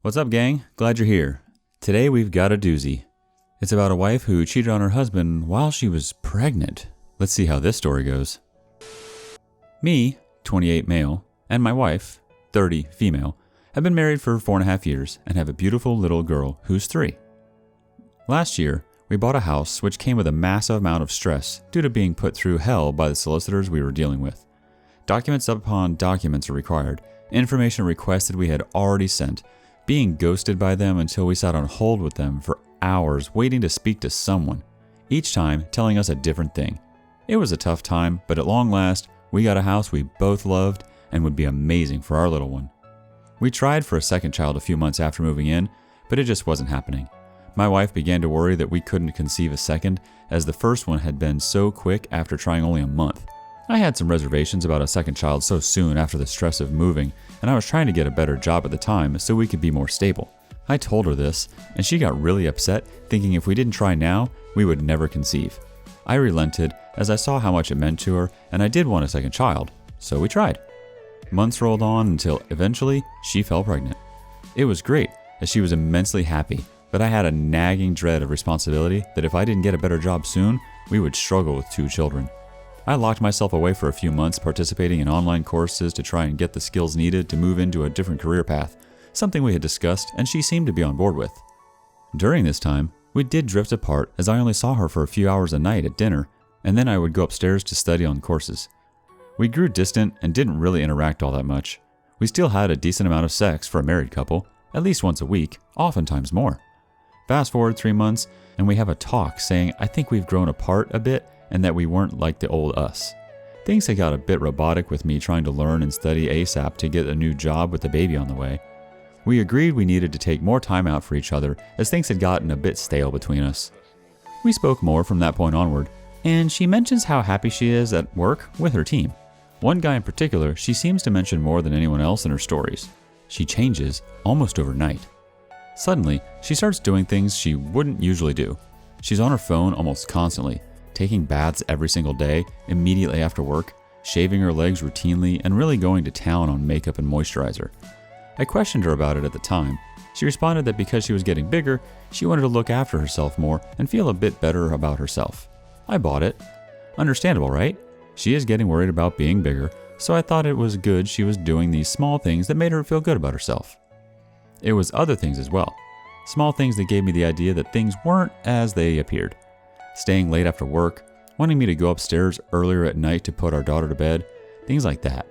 What's up, gang? Glad you're here. Today we've got a doozy. It's about a wife who cheated on her husband while she was pregnant. Let's see how this story goes. Me, 28 male, and my wife, 30 female, have been married for 4.5 years and have a beautiful little girl who's 3. Last year, we bought a house which came with a massive amount of stress due to being put through hell by the solicitors we were dealing with. Documents upon documents are required, information requested we had already sent, being ghosted by them until we sat on hold with them for hours waiting to speak to someone, each time telling us a different thing. It was a tough time, but at long last, we got a house we both loved and would be amazing for our little one. We tried for a second child a few months after moving in, but it just wasn't happening. My wife began to worry that we couldn't conceive a second, as the first one had been so quick after trying only a month. I had some reservations about a second child so soon after the stress of moving, and I was trying to get a better job at the time so we could be more stable. I told her this, and she got really upset, thinking if we didn't try now, we would never conceive. I relented as I saw how much it meant to her, and I did want a second child, so we tried. Months rolled on until eventually she fell pregnant. It was great, as she was immensely happy, but I had a nagging dread of responsibility that if I didn't get a better job soon, we would struggle with 2 children. I locked myself away for a few months participating in online courses to try and get the skills needed to move into a different career path, something we had discussed and she seemed to be on board with. During this time, we did drift apart as I only saw her for a few hours a night at dinner, and then I would go upstairs to study on courses. We grew distant and didn't really interact all that much. We still had a decent amount of sex for a married couple, at least once a week, oftentimes more. Fast forward 3 months, and we have a talk saying I think we've grown apart a bit and that we weren't like the old us. Things had got a bit robotic with me trying to learn and study ASAP to get a new job with the baby on the way. We agreed we needed to take more time out for each other as things had gotten a bit stale between us. We spoke more from that point onward, and she mentions how happy she is at work with her team. One guy in particular she seems to mention more than anyone else in her stories. She changes almost overnight. Suddenly, she starts doing things she wouldn't usually do. She's on her phone almost constantly, taking baths every single day, immediately after work, shaving her legs routinely, and really going to town on makeup and moisturizer. I questioned her about it at the time. She responded that because she was getting bigger, she wanted to look after herself more and feel a bit better about herself. I bought it. Understandable, right? She is getting worried about being bigger, so I thought it was good she was doing these small things that made her feel good about herself. It was other things as well. Small things that gave me the idea that things weren't as they appeared. Staying late after work, wanting me to go upstairs earlier at night to put our daughter to bed, things like that.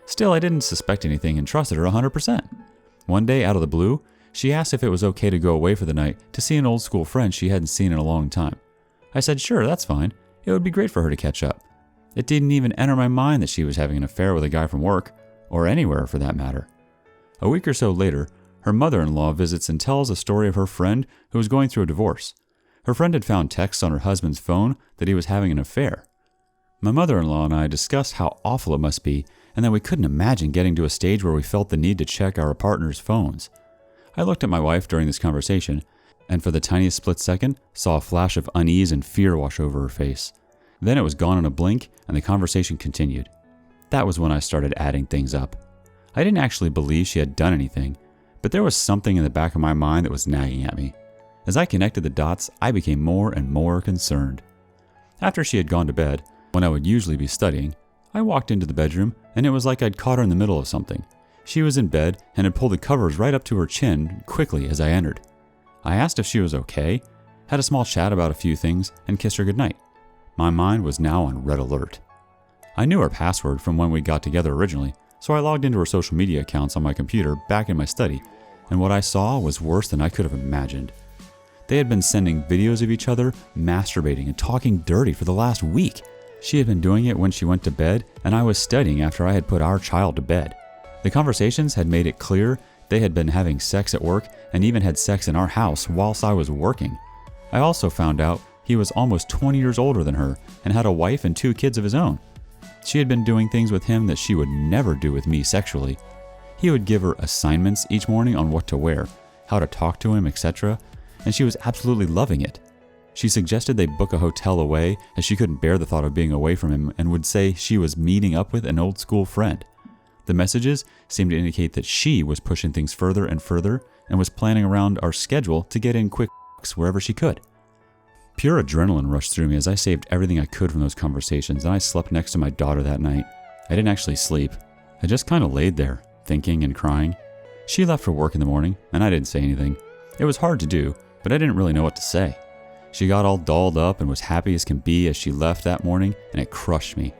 Still, I didn't suspect anything and trusted her 100%. One day, out of the blue, she asked if it was okay to go away for the night to see an old school friend she hadn't seen in a long time. I said sure, that's fine. It would be great for her to catch up. It didn't even enter my mind that she was having an affair with a guy from work, or anywhere for that matter. A week or so later, her mother-in-law visits and tells a story of her friend who was going through a divorce. Her friend had found texts on her husband's phone that he was having an affair. My mother-in-law and I discussed how awful it must be and that we couldn't imagine getting to a stage where we felt the need to check our partner's phones. I looked at my wife during this conversation and for the tiniest split second saw a flash of unease and fear wash over her face. Then it was gone in a blink and the conversation continued. That was when I started adding things up. I didn't actually believe she had done anything, but there was something in the back of my mind that was nagging at me. As I connected the dots, I became more and more concerned. After she had gone to bed, when I would usually be studying, I walked into the bedroom and it was like I'd caught her in the middle of something. She was in bed and had pulled the covers right up to her chin quickly as I entered. I asked if she was okay, had a small chat about a few things, and kissed her goodnight. My mind was now on red alert. I knew her password from when we got together originally, so I logged into her social media accounts on my computer back in my study, and what I saw was worse than I could have imagined. They had been sending videos of each other, masturbating and talking dirty for the last week. She had been doing it when she went to bed, and I was studying after I had put our child to bed. The conversations had made it clear they had been having sex at work and even had sex in our house whilst I was working. I also found out he was almost 20 years older than her and had a wife and 2 kids of his own. She had been doing things with him that she would never do with me sexually. He would give her assignments each morning on what to wear, how to talk to him, etc., and she was absolutely loving it. She suggested they book a hotel away as she couldn't bear the thought of being away from him and would say she was meeting up with an old school friend. The messages seemed to indicate that she was pushing things further and further and was planning around our schedule to get in quick wherever she could. Pure adrenaline rushed through me as I saved everything I could from those conversations, and I slept next to my daughter that night. I didn't actually sleep. I just kind of laid there, thinking and crying. She left for work in the morning, and I didn't say anything. It was hard to do, but I didn't really know what to say. She got all dolled up and was happy as can be as she left that morning, and it crushed me.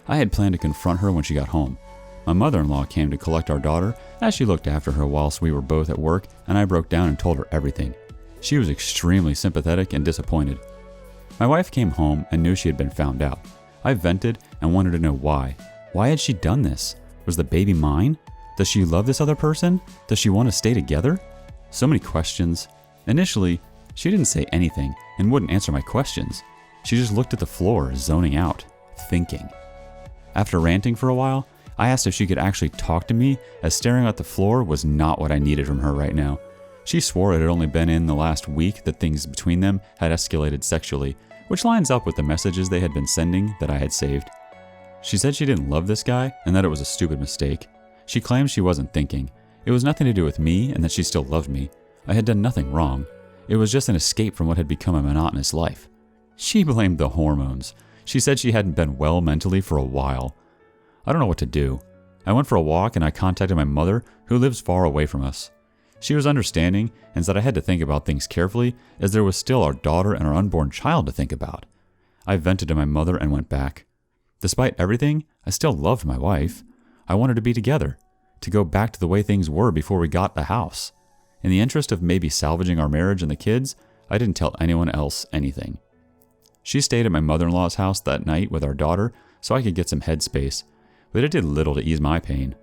I had planned to confront her when she got home. My mother-in-law came to collect our daughter as she looked after her whilst we were both at work, and I broke down and told her everything. She was extremely sympathetic and disappointed. My wife came home and knew she had been found out. I vented and wanted to know why. Why had she done this? Was the baby mine? Does she love this other person? Does she want to stay together? So many questions. Initially, she didn't say anything and wouldn't answer my questions. She just looked at the floor, zoning out, thinking. After ranting for a while, I asked if she could actually talk to me, as staring at the floor was not what I needed from her right now. She swore it had only been in the last week that things between them had escalated sexually, which lines up with the messages they had been sending that I had saved. She said she didn't love this guy and that it was a stupid mistake. She claimed she wasn't thinking. It was nothing to do with me and that she still loved me. I had done nothing wrong. It was just an escape from what had become a monotonous life. She blamed the hormones. She said she hadn't been well mentally for a while. I don't know what to do. I went for a walk and I contacted my mother, who lives far away from us. She was understanding and said I had to think about things carefully, as there was still our daughter and our unborn child to think about. I vented to my mother and went back. Despite everything, I still loved my wife. I wanted to be together, to go back to the way things were before we got the house. In the interest of maybe salvaging our marriage and the kids, I didn't tell anyone else anything. She stayed at my mother-in-law's house that night with our daughter so I could get some headspace, but it did little to ease my pain.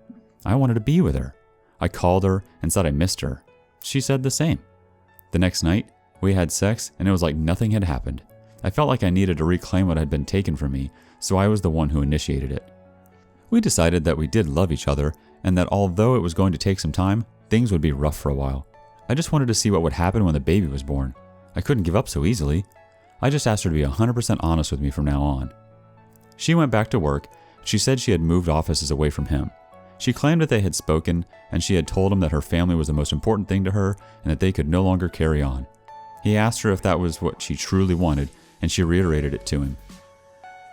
I wanted to be with her. I called her and said I missed her. She said the same. The next night, we had sex and it was like nothing had happened. I felt like I needed to reclaim what had been taken from me, so I was the one who initiated it. We decided that we did love each other and that although it was going to take some time, things would be rough for a while. I just wanted to see what would happen when the baby was born. I couldn't give up so easily. I just asked her to be 100% honest with me from now on. She went back to work. She said she had moved offices away from him. She claimed that they had spoken and she had told him that her family was the most important thing to her and that they could no longer carry on. He asked her if that was what she truly wanted and she reiterated it to him.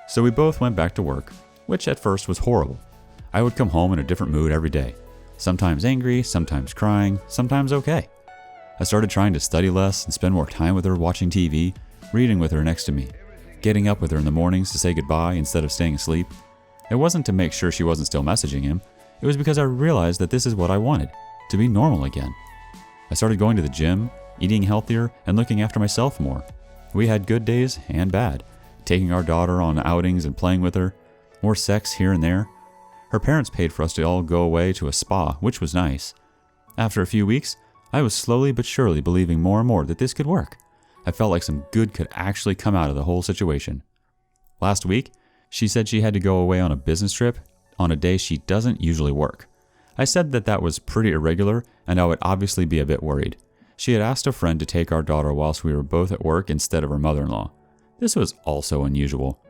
So we both went back to work, which at first was horrible. I would come home in a different mood every day. Sometimes angry, sometimes crying, sometimes okay. I started trying to study less and spend more time with her watching TV, reading with her next to me, getting up with her in the mornings to say goodbye instead of staying asleep. It wasn't to make sure she wasn't still messaging him. It was because I realized that this is what I wanted, to be normal again. I started going to the gym, eating healthier, and looking after myself more. We had good days and bad, taking our daughter on outings and playing with her, more sex here and there. Her parents paid for us to all go away to a spa, which was nice. After a few weeks, I was slowly but surely believing more and more that this could work. I felt like some good could actually come out of the whole situation. Last week, she said she had to go away on a business trip on a day she doesn't usually work. I said that that was pretty irregular and I would obviously be a bit worried. She had asked a friend to take our daughter whilst we were both at work instead of her mother-in-law. This was also unusual.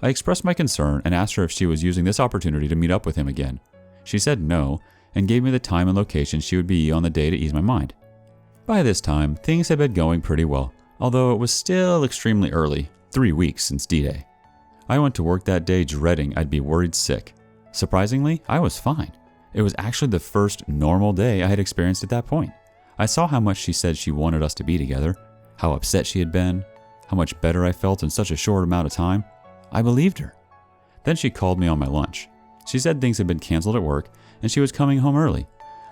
I expressed my concern and asked her if she was using this opportunity to meet up with him again. She said no and gave me the time and location she would be on the day to ease my mind. By this time, things had been going pretty well, although it was still extremely early, 3 weeks since D-Day. I went to work that day dreading I'd be worried sick. Surprisingly, I was fine. It was actually the first normal day I had experienced at that point. I saw how much she said she wanted us to be together, how upset she had been, how much better I felt in such a short amount of time. I believed her. Then she called me on my lunch. She said things had been canceled at work and she was coming home early.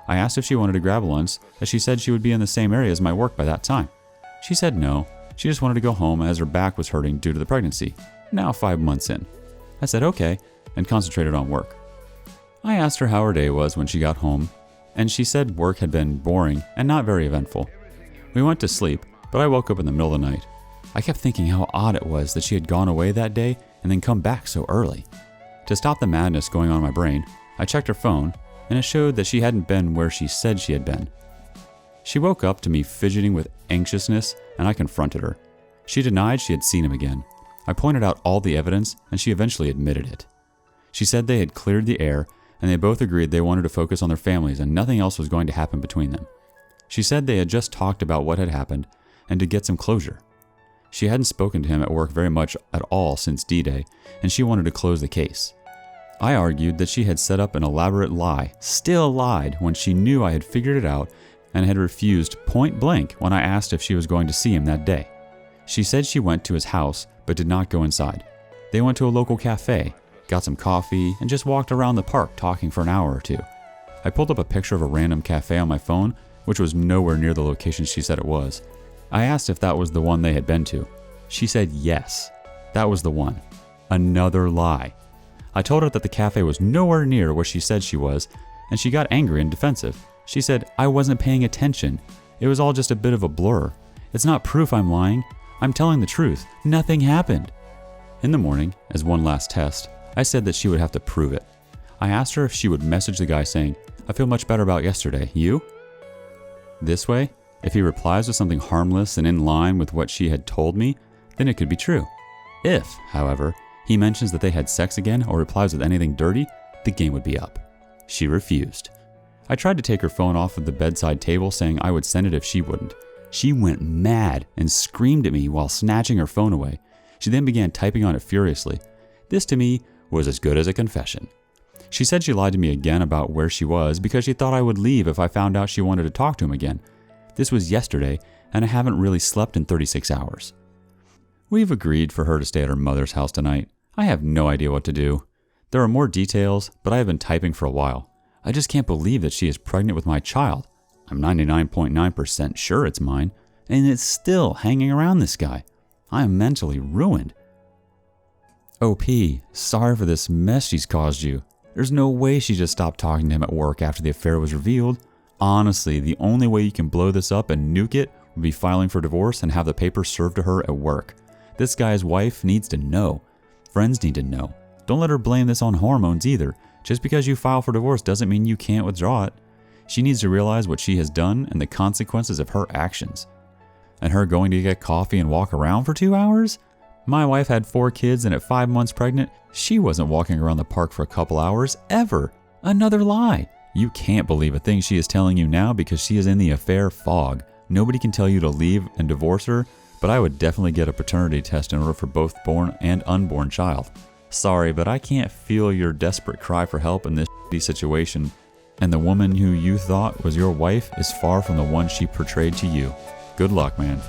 I asked if she wanted to grab lunch, as she said she would be in the same area as my work by that time. She said no, she just wanted to go home as her back was hurting due to the pregnancy, now 5 months in. I said okay, and concentrated on work. I asked her how her day was when she got home, and she said work had been boring and not very eventful. We went to sleep, but I woke up in the middle of the night. I kept thinking how odd it was that she had gone away that day and then come back so early. To stop the madness going on in my brain, I checked her phone, and it showed that she hadn't been where she said she had been. She woke up to me fidgeting with anxiousness, and I confronted her. She denied she had seen him again. I pointed out all the evidence, and she eventually admitted it. She said they had cleared the air, and they both agreed they wanted to focus on their families and nothing else was going to happen between them. She said they had just talked about what had happened and to get some closure. She hadn't spoken to him at work very much at all since D-Day, and she wanted to close the case. I argued that she had set up an elaborate lie, still lied when she knew I had figured it out, and had refused point blank when I asked if she was going to see him that day. She said she went to his house but did not go inside. They went to a local cafe, got some coffee, and just walked around the park talking for an hour or two. I pulled up a picture of a random cafe on my phone, which was nowhere near the location she said it was. I asked if that was the one they had been to. She said yes, that was the one. Another lie. I told her that the cafe was nowhere near where she said she was, and she got angry and defensive. She said I wasn't paying attention. It was all just a bit of a blur. It's not proof I'm lying. I'm telling the truth. Nothing happened. In the morning, as one last test, I said that she would have to prove it. I asked her if she would message the guy saying, "I feel much better about yesterday. You?" This way, if he replies with something harmless and in line with what she had told me, then it could be true. If, however, he mentions that they had sex again or replies with anything dirty, the game would be up. She refused. I tried to take her phone off of the bedside table, saying I would send it if she wouldn't. She went mad and screamed at me while snatching her phone away. She then began typing on it furiously. This to me was as good as a confession. She said she lied to me again about where she was because she thought I would leave if I found out she wanted to talk to him again. This was yesterday, and I haven't really slept in 36 hours. We've agreed for her to stay at her mother's house tonight. I have no idea what to do. There are more details, but I have been typing for a while. I just can't believe that she is pregnant with my child. I'm 99.9% sure it's mine, and it's still hanging around this guy. I am mentally ruined. OP, sorry for this mess she's caused you. There's no way she just stopped talking to him at work after the affair was revealed. Honestly, the only way you can blow this up and nuke it would be filing for divorce and have the papers served to her at work. This guy's wife needs to know. Friends need to know. Don't let her blame this on hormones either. Just because you file for divorce doesn't mean you can't withdraw it. She needs to realize what she has done and the consequences of her actions. And her going to get coffee and walk around for 2 hours? My wife had 4 kids, and at 5 months pregnant, she wasn't walking around the park for a couple hours, ever. Another lie. You can't believe a thing she is telling you now because she is in the affair fog. Nobody can tell you to leave and divorce her, but I would definitely get a paternity test in order for both born and unborn child. Sorry, but I can't feel your desperate cry for help in this shitty situation, and the woman who you thought was your wife is far from the one she portrayed to you. Good luck, man.